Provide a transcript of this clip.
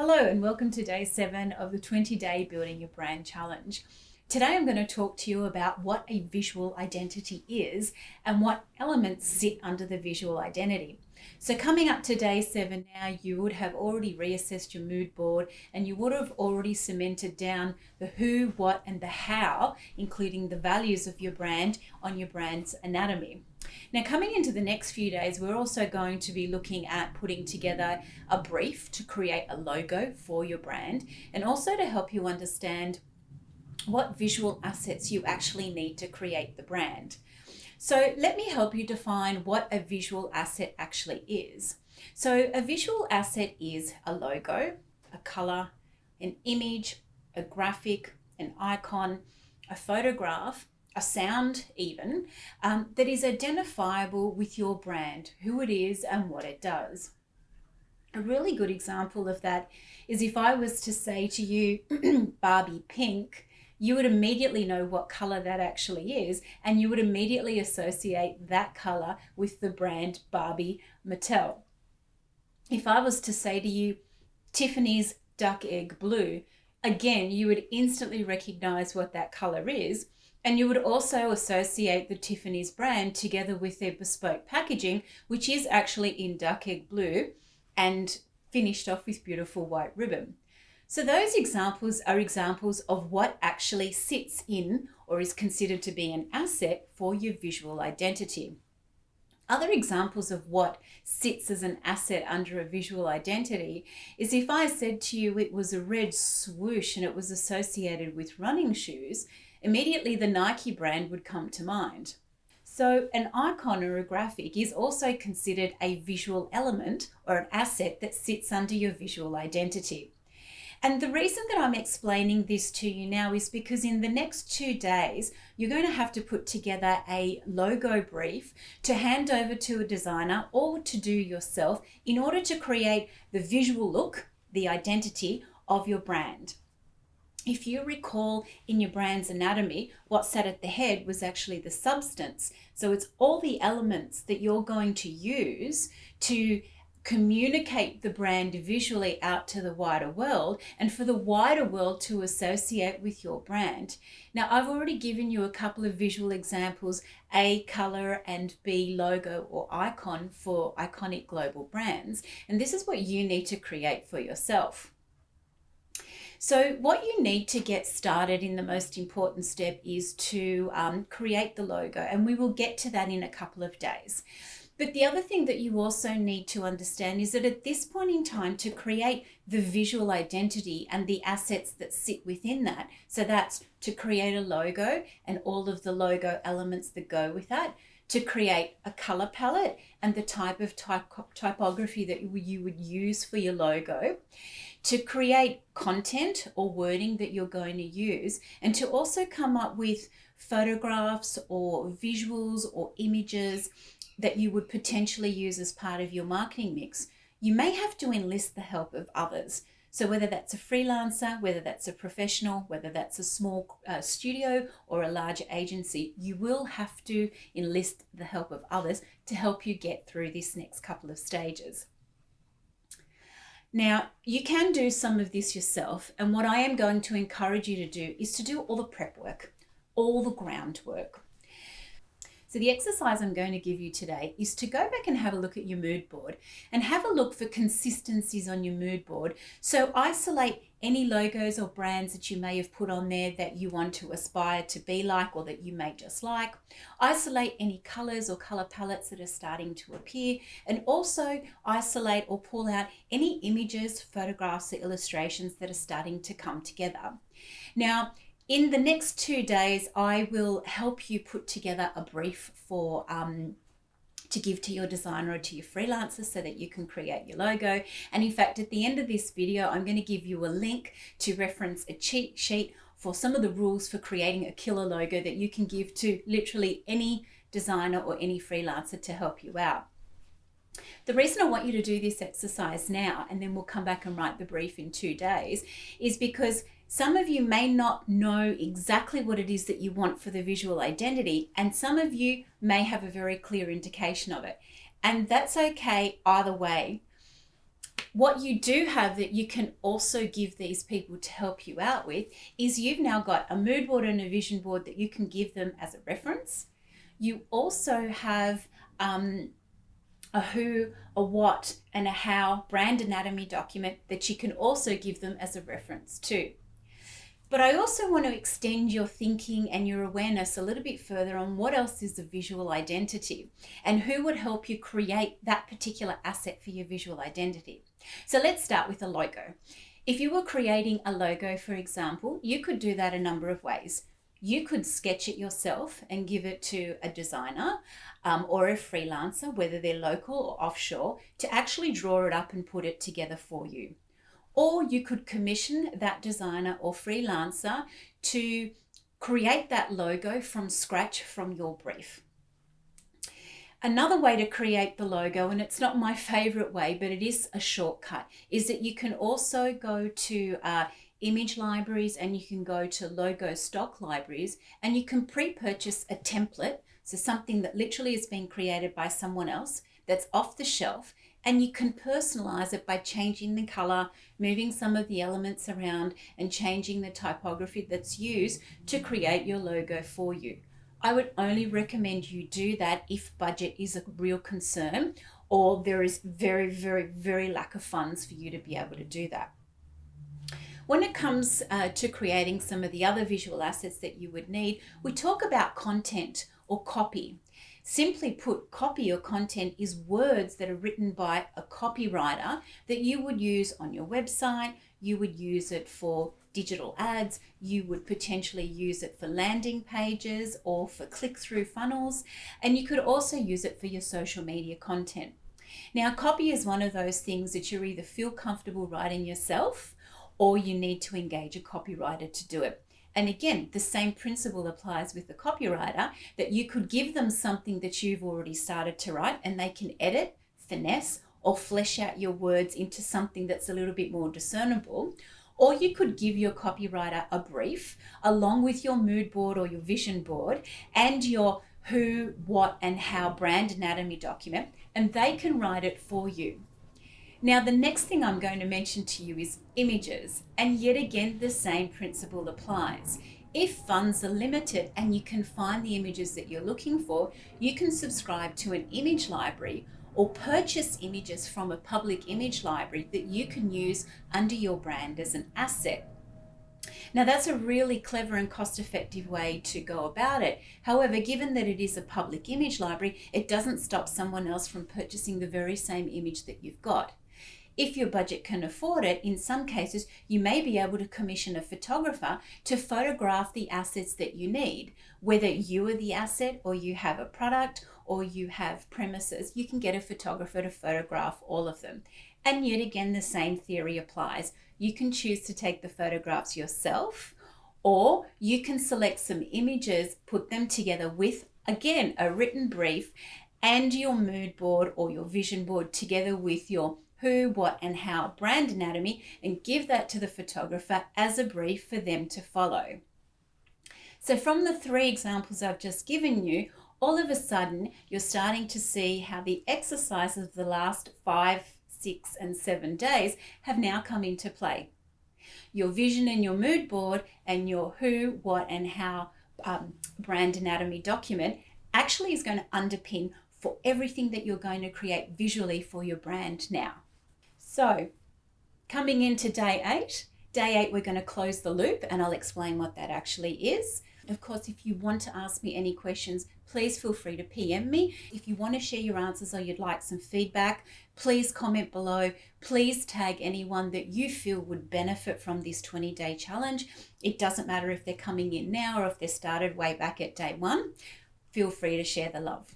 Hello and welcome to day 7 of the 20-day Building Your Brand Challenge. Today I'm going to talk to you about what a visual identity is and what elements sit under the visual identity. So coming up to day 7 now, you would have already reassessed your mood board and you would have already cemented down the who, what and the how, including the values of your brand on your brand's anatomy. Now, coming into the next few days, we're also going to be looking at putting together a brief to create a logo for your brand and also to help you understand what visual assets you actually need to create the brand. So let me help you define what a visual asset actually is. So a visual asset is a logo, a color, an image, a graphic, an icon, a photograph, a sound even, that is identifiable with your brand, who it is and what it does. A really good example of that is if I was to say to you, Barbie pink, you would immediately know what color that actually is, and you would immediately associate that color with the brand Barbie Mattel. If I was to say to you, Tiffany's duck egg blue, again, you would instantly recognize what that color is. And you would also associate the Tiffany's brand together with their bespoke packaging, which is actually in duck egg blue and finished off with beautiful white ribbon. So those examples are examples of what actually sits in or is considered to be an asset for your visual identity. Other examples of what sits as an asset under a visual identity is if I said to you it was a red swoosh and it was associated with running shoes, immediately the Nike brand would come to mind. So an icon or a graphic is also considered a visual element or an asset that sits under your visual identity. And the reason that I'm explaining this to you now is because in the next 2 days, you're going to have to put together a logo brief to hand over to a designer or to do yourself in order to create the visual look, the identity of your brand. If you recall in your brand's anatomy, what sat at the head was actually the substance. So it's all the elements that you're going to use to communicate the brand visually out to the wider world and for the wider world to associate with your brand. Now, I've already given you a couple of visual examples, A, color, and B, logo or icon for iconic global brands. And this is what you need to create for yourself. So what you need to get started in the most important step is to create the logo, and we will get to that in a couple of days. But the other thing that you also need to understand is that at this point in time, to create the visual identity and the assets that sit within that, so that's to create a logo and all of the logo elements that go with that, to create a color palette and the type of typography that you would use for your logo, to create content or wording that you're going to use, and to also come up with photographs or visuals or images that you would potentially use as part of your marketing mix. You may have to enlist the help of others. So whether that's a freelancer, whether that's a professional, whether that's a small studio or a larger agency, you will have to enlist the help of others to help you get through this next couple of stages. Now, you can do some of this yourself, and what I am going to encourage you to do is to do all the prep work, all the groundwork. So the exercise I'm going to give you today is to go back and have a look at your mood board and have a look for consistencies on your mood board. So isolate any logos or brands that you may have put on there that you want to aspire to be like or that you may just like. Isolate any colors or color palettes that are starting to appear, and also isolate or pull out any images, photographs or illustrations that are starting to come together. Now, in the next 2 days, I will help you put together a brief for to give to your designer or to your freelancer so that you can create your logo. And in fact, at the end of this video, I'm going to give you a link to reference a cheat sheet for some of the rules for creating a killer logo that you can give to literally any designer or any freelancer to help you out. The reason I want you to do this exercise now, and then we'll come back and write the brief in 2 days, is because some of you may not know exactly what it is that you want for the visual identity, and some of you may have a very clear indication of it. And that's okay either way. What you do have that you can also give these people to help you out with is you've now got a mood board and a vision board that you can give them as a reference. You also have a who, a what, and a how brand anatomy document that you can also give them as a reference too. But I also want to extend your thinking and your awareness a little bit further on what else is a visual identity and who would help you create that particular asset for your visual identity. So let's start with a logo. If you were creating a logo, for example, you could do that a number of ways. You could sketch it yourself and give it to a designer or a freelancer, whether they're local or offshore, to actually draw it up and put it together for you. Or you could commission that designer or freelancer to create that logo from scratch from your brief. Another way to create the logo, and it's not my favorite way, but it is a shortcut, is that you can also go to image libraries and you can go to logo stock libraries and you can pre-purchase a template, so something that literally has been created by someone else that's off the shelf, and you can personalize it by changing the color, moving some of the elements around and changing the typography that's used to create your logo for you. I would only recommend you do that if budget is a real concern or there is very, very, very lack of funds for you to be able to do that. When it comes to creating some of the other visual assets that you would need, we talk about content or copy. Simply put, copy or content is words that are written by a copywriter that you would use on your website, you would use it for digital ads, you would potentially use it for landing pages or for click-through funnels, and you could also use it for your social media content. Now, copy is one of those things that you either feel comfortable writing yourself or you need to engage a copywriter to do it. And again, the same principle applies with the copywriter, that you could give them something that you've already started to write and they can edit, finesse, or flesh out your words into something that's a little bit more discernible. Or you could give your copywriter a brief along with your mood board or your vision board and your who, what, and how brand anatomy document, and they can write it for you. Now, the next thing I'm going to mention to you is images, and yet again, the same principle applies. If funds are limited and you can find the images that you're looking for, you can subscribe to an image library or purchase images from a public image library that you can use under your brand as an asset. Now, that's a really clever and cost-effective way to go about it. However, given that it is a public image library, it doesn't stop someone else from purchasing the very same image that you've got. If your budget can afford it, in some cases, you may be able to commission a photographer to photograph the assets that you need. Whether you are the asset or you have a product or you have premises, you can get a photographer to photograph all of them. And yet again, the same theory applies. You can choose to take the photographs yourself, or you can select some images, put them together with, again, a written brief and your mood board or your vision board together with your who, what, and how brand anatomy, and give that to the photographer as a brief for them to follow. So from the 3 examples I've just given you, all of a sudden you're starting to see how the exercises of the last 5, 6, and 7 days have now come into play. Your vision and your mood board and your who, what, and how brand anatomy document actually is going to underpin for everything that you're going to create visually for your brand now. So coming into day 8, we're going to close the loop and I'll explain what that actually is. Of course, if you want to ask me any questions, please feel free to PM me. If you want to share your answers or you'd like some feedback, please comment below. Please tag anyone that you feel would benefit from this 20-day challenge. It doesn't matter if they're coming in now or if they started way back at day 1. Feel free to share the love.